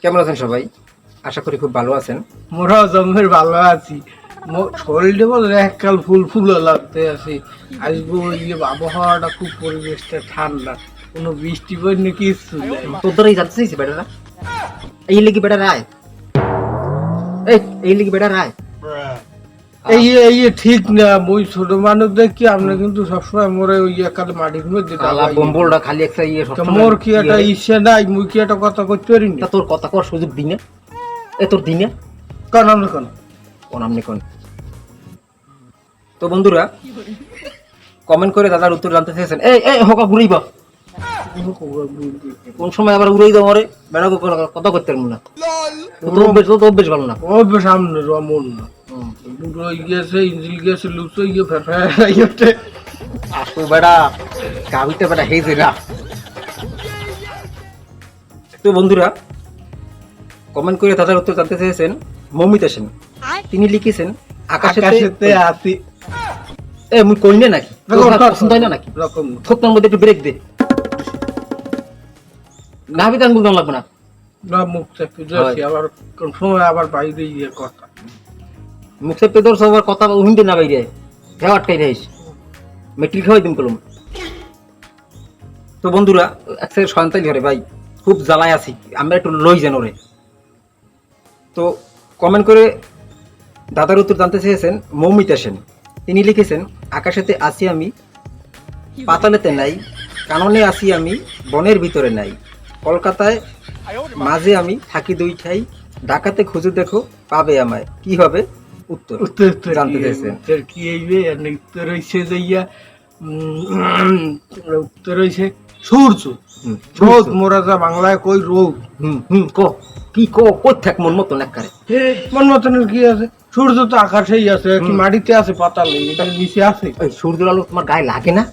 কেমন আছেন সবাই? আশা করি খুব ভালো আছেন। মোরা জমের ভালো আছি। শরীরটা বলে এককাল ফুল ফুল লাগতে আছে। আসবো ওই যে আবহাওয়াটা খুব পরিবেশটা ঠান্ডা, কোনো বৃষ্টি পড়ে না কিছু নাই। তোর দ্বারাই জানতে চাইছি বেটারা, এই লিগি বেটা রায়, এই লিগি বেটা রায়। এই ঠিক না, ওই ছোট মানুষ দেখি আমরা কিন্তু সবসময় মোরে ওই একাল মাটির মধ্যে কালা বম্বলটা খালি একটা মোর কি একটা ইচ্ছে নাই, মুই কি একটা কথা করতে পারি না। তোর কথা কর সুযোগ দিনে, তোর দিনে কারণ আমরা কোন আপনি কোন। তো বন্ধুরা কমেন্ট করে দাদার উত্তর জানতে চেয়েছেন। এই হোকা ঘুরাইব কোন সময় আবার উড়াই দাও মরে বেড়া কথা করতে পারবো না। তো অভ্যেস ভালো না, ও সামনে রমন না দুটো গিয়েছে, ইঞ্জিল গিয়েছে, লুচো গিয়ে ফেটে আসো বেড়া গাবিতে বেড়া হেজে না। তো বন্ধুরা কমেন্ট করে দাদার উত্তর জানতে চেয়েছেন মৌমিতা সেন। তিনি লিখেছেন আকাশেতে আসি। মুই কই না নাকি পছন্দ হয় না নাকি রকম থোকটার মধ্যে একটু ব্রেক দে, নাভি গান বলতে লাগবে না। না মুখ চেপে যাচ্ছি, আবার কোন সময় আবার বাইরে গিয়ে কথা মুখ চেপে ধর সবার কথা হিন্দি না বাইরে ঘেও আটকাই রাইস মেট্রিক খাওয়াই দিন কলম। তো বন্ধুরা একসাথে সন্তালি ঘরে ভাই খুব জ্বালায় আছি, আমরা একটু লই যেন রে। তো কমেন্ট করে দাদার উত্তর জানতে চেয়েছেন মৌমিতা সেন। তিনি লিখেছেন আকাশেতে আসি আমি, পাতালেতে নাই, কাননে আসি আমি, বনের ভিতরে নাই, কলকাতায় মাঝে আমি থাকি দুই ঠাই, ঢাকাতে খুঁজে দেখো পাবে আমায়, কি হবে উত্তর জানতে চেয়েছেন। কি হইবে উত্তর হইছে যাইয়া উত্তর হইছে সূর্য। রোদ মোরা যা বাংলায় কই রোদ। ক কি কই থাক মন মতন একবারে মন মতনের কি আছে? সূর্য তো আকাশেই আছে, কি মাটিতে আছে, পাতালে এটা নিচে আছে। ওই সূর্যের আলো তোমার গায়ে লাগে না?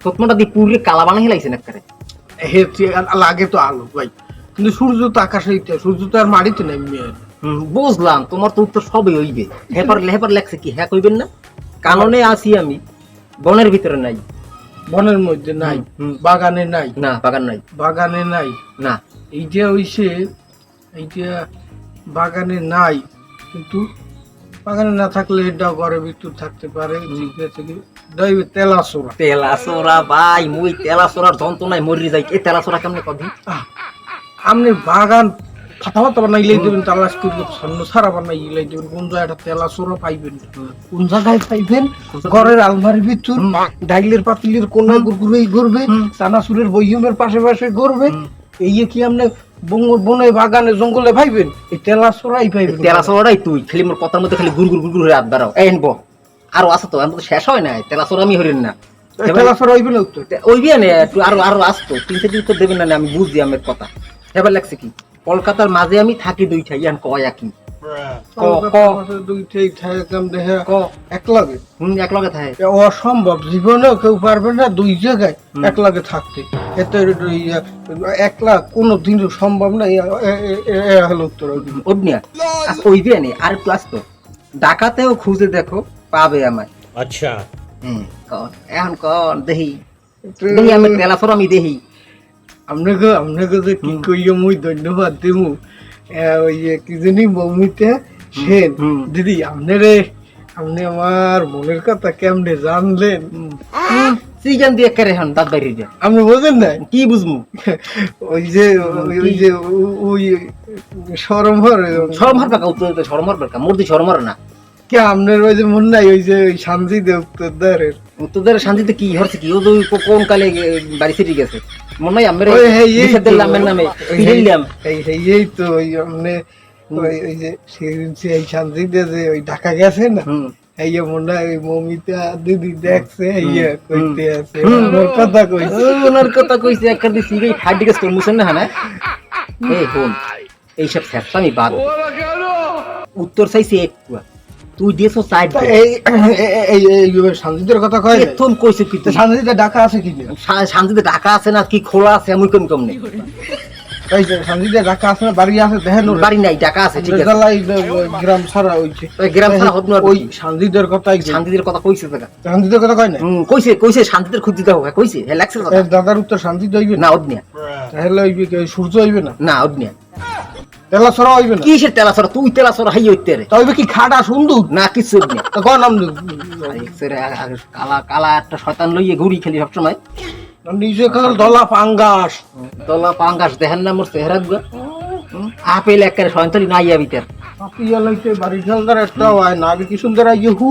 প্রথমটা দিয়ে পুরো কালা বানাই লাইছেন একবারে। লাগে তো আলো ভাই, কিন্তু সূর্য তো আকাশেই, সূর্য তো আর মাটিতে নাই। বুঝলাম, তোমার তো উত্তর সবই হইবে। হেপার লেখছে কি হ্যাঁ কইবেন না? কাননে আসি আমি, বনের ভিতরে নাই, বনের মধ্যে নাই, বাগানে নাই, না বাগান নাই, বাগানে নাই না এইটা হইছে, এইটা বাগানে নাই, কিন্তু বাগানে না থাকলে এটা ঘরের ভিতর থাকতে পারে। তেলাসোরা। তেলাসোরা ভাই, মুই তেলাসোরার যন্ত্রণায় মরি যাই। এই তেলাসোরা কেমনে কবি? আপনি বাগান ফাটাফাটা বানাইলেই দেবেন, তালাশ করবে ছন্ন সারা বানাইলেই দেবেন, কোন জায়গাটা তেলাসোরা পাইবেন, কোন জায়গায় পাইবেন? ঘরের আলমারির ভিতর, ডাইলের পাতিলের কোনায় ঘুরঘুরেই ঘুরবে, চানাচুরের বইমের পাশে পাশে ঘুরবে। এই কি আপনি বনে বাগানে জঙ্গলে পাইবেন? এই তেলাসোরাই পাইবেন। তেলাসোরাই তুই খালি মোর কথার মধ্যে খালি গুড় হয়ে হাত দাঁড়াও। এই আনবো আরো আছে তো, আমি তো শেষ হয় না। তেলাসোরা আমি হরিণ না, তেলাসোরা হইবে না উত্তর, ওইবি না একটু আরো আসতো। 3-4 উত্তর দেবেন না, আমি বুঝছি আমার কথা। এবার লাগছে কি কলকাতার মাঝে আমি থাকি দুই ঠাই, ইয়ান কয় কি দুইটাই এক লাগে এক লগে থাকে অসম্ভব, জীবনেও কেউ পারবে না দুই জায়গায় এক লাগে থাকতে। এতে একলা কোনো দিনও সম্ভব না। হলো উত্তর অগ্নিয়া ওইবি আনে আর একটু আসতো। ঢাকাতেও খুঁজে দেখো পাবে আমায়। আচ্ছা এখন কন দেহি আমি তেলাসোরা আমি দেহি। আপনাকে যে কি কইয়া মুই ধন্যবাদ দেবো। ওই কি জানি মৌমিতা সেন দিদি, আপনি আমার মনের কথা কেমনে জানলেন? সিগান দিয়ে কেরে হন দাঁত বাইরে যা, আপনি বোঝেন না? কি বুঝমু? ওই যে ওই সরমহর পাকা উত্তর, সরমহর পাকা মূর্তি সরমহর না কে আপনার ওই যে মন নাই? ওই যে ওই শান্তিতে উত্তরদারের শান্তিতে কি হচ্ছে কি? ও তো কোন কালে বাড়ি ফিরে গেছে মনে হয়। আমরা নামে এই তো ওই আপনি ওই যে এই শান্তিতে যে ওই ঢাকা গেছে না, এই মনে হয় ওই মৌমিতা দিদি দেখছে, কইতে আছে ওনার কথা কইছে, ওনার কথা কইছে। একটা দিছি এই ফাইট গেছে তোর মুছেন না হ্যাঁ। এই হন এইসব ফ্যাসলা আমি বাদ। উত্তর চাইছি একটু, তুই দিয়েছো সাইড। এই শান্তিদের কথা কয় প্রথম কইছে কি শান্তিতে ঢাকা আছে কি? শান্তিতে ঢাকা আছে না কি খোলা আছে আমি কম নেই। এই যে শান্তিতে ঢাকা আছে না, বাড়ি আছে দেখেন ওর বাড়ি নাই, টাকা আছে, ঠিক আছে। জ্বালাই গ্রাম ছাড়া হইছে ওই গ্রাম ছাড়া হবে না, ওই শান্তিদের কথাই শান্তিদের কথা কইছে দেখা। শান্তিদের কথা কয় না কইছে শান্তিদের খুঁজ দিতে হবে, কইছে হে লাগছে কথা। দাদার উত্তর শান্তি হইবে না অদনিয়া, তাহলে হইবে কি সূর্য হইবে না, না অদনিয়া, তেলা ছড়া হইবে না, কিসের তেলা সরা, তুই তেলা সরা হাই হইতে রে, তা হইবে কি খাটা সুন্দর না কিছু অদনিয়া। তা কয় নাম কালা কালা একটা শয়তান লইয়ে ঘুরি খেলি সবসময়, নিজে কাল দলা পাঙ্গাস তলা পাঙ্গাস দেখেন না মোর চেহারা গুলা, আপেল একেবারে সয়ন্তলি নাই আবিতার পাপিয়া লইতে বাড়ি খেলদার একটা হয় না, আগে কি সুন্দর আইয়ে হু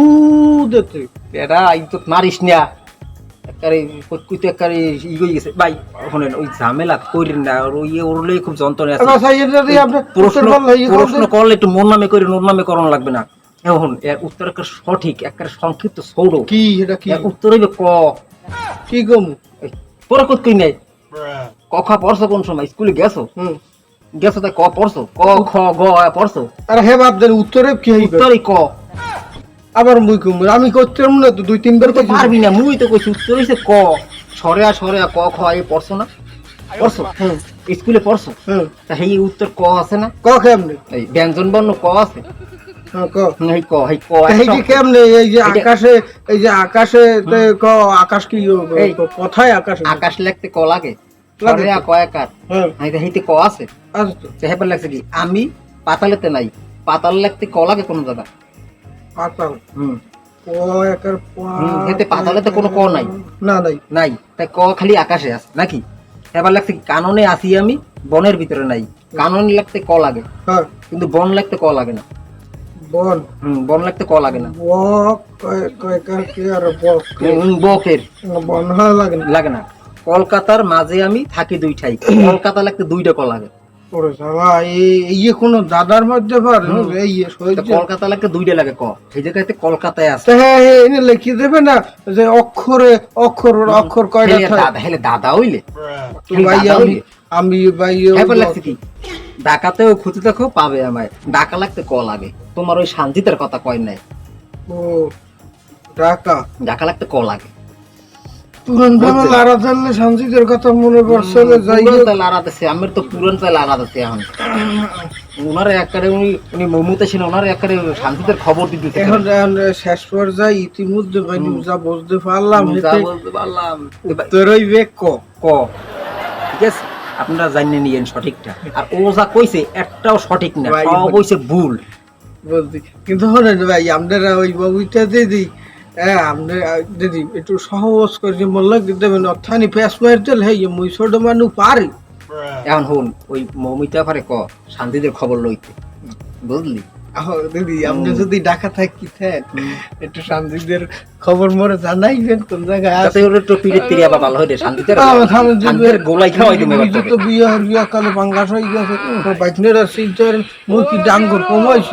দেতে এটা তো মারিস না একেবারে কইতে একেবারে ই হয়ে গেছে ভাই। শুনেন ওই ঝামেলা করেন না, আর ওই ওরলে খুব যন্ত্রণা আছে। এবার সাইয়ের যদি আপনি প্রশ্ন উত্তর বললে প্রশ্ন করলে একটু মন নামে করে নোর নামে করানো লাগবে না। এখন এর উত্তর একটা সঠিক একটা সংক্ষিপ্ত সৌর কি এটা কি এর উত্তর হইবে ক। কি কম তোরা কত কই নাই ক খ পড়ছো কোন সময় স্কুলে গেছো? গেছো তাই ক পড়ছো, ক খ গ পড়ছো? আরে হে বাপ দেন উত্তরে কি হইবে উত্তরই ক। আবার মুই কম আমি করতে না তো দুই তিনবার তো পারবি না, মুই তো কইছি উত্তর হইছে ক। সরে ক খ এই পড়ছো না, পড়ছো স্কুলে পড়ছো, তা এই উত্তর ক আছে না? ক কেমনে এই ব্যঞ্জন বর্ণ ক আছে, ক এই ক এই ক এই যে কেমনে এই যে আকাশে এই যে আকাশে ক আকাশ কি কথায় আকাশে আকাশ লিখতে ক লাগে, সরে ক একার এইতে ক আছে। আচ্ছা হেপার লাগছে কি আমি পাতালেতে নাই, পাতাল লিখতে ক লাগে কোন জায়গা? পাতাল ক একার হেতে পাতালেতে কোনো ক নাই, না নাই নাই, তাই ক খালি আকাশে আছে নাকি? এবার লাগছে কি কাননে আসি আমি বনের ভিতরে নাই, কাননে লাগতে ক লাগে হ্যাঁ কিন্তু বন লাগতে ক লাগে না। বন বন লাগতে ক লাগে না, বক কয়কার কি আর বক বকের বন হয় লাগে না লাগে না। কলকাতার মাঝে আমি থাকি দুই ঠাই, কলকাতা লাগতে দুইটা ক লাগে। ওরে শালা এই কোন দাদার মধ্যে পার এই তা কলকাতা লাগতে দুইটা লাগে ক, এই জায়গাতে কলকাতায় আছে। হ্যাঁ এনে লিখে দেবে না যে অক্ষরে অক্ষর অক্ষর কয়টা থাকে হেলে দাদা হইলে ভাই আমি ভাই হেপার লাগছে কি ডাকাতেও খুঁজে দেখো পাবে আমায়, ডাকা লাগতে ক লাগে। তোমার ওই শান্তিতের কথা কয় নাই, ও ঢাকা ডাকা লাগতে ক লাগে। পুরান বাংলা লারা জানলে শান্তিদের কথা মনে পড়ছে যাই পুরান চাল আলাদাছে, আমার তো পুরান চাল আলাদাছে। এখন ওনারে একবারে উনি মমুতে ছিল, ওনারে একবারে শান্তিদের খবর দিতে। এখন শেষ পর্যায়ে ইতিমধ্যে ভাই যা বুঝতে পারলাম বলতে পারলাম তোরই বেক ক, ঠিক আছে? আপনারা জানিয়ে নিয়েন সঠিকটা, আর ও যা কইছে একটাও সঠিক না, সব কইছে ভুল বলছি। কিন্তু হলেন ভাই আপনারা ওই বইটা দিদি হ্যাঁ আপনি দিদি একটু সহজ করে বললে দেবেন অর্থানি পেশ মারতে হ্যাঁ মুই ছোট মানুষ পারি। এখন হুন ওই মমিতা পারে ক শান্তিদের খবর লইতে, বুঝলি? দিদি আপনি যদি ঢাকা থাকেন একটু শান্তিদের খবর মরে জানাইবেন কোন জায়গায় আছে। তাতে ওর একটু পিড়ে পিড়ে আবার ভালো হইরে শান্তিদের গোলাই খাওয়াই দিবে। তো বিয়ে কালে পাঙ্গাস হয়ে গেছে বাইকনেরা সিলচার মুই কি ডাঙ্গর কমাইছি।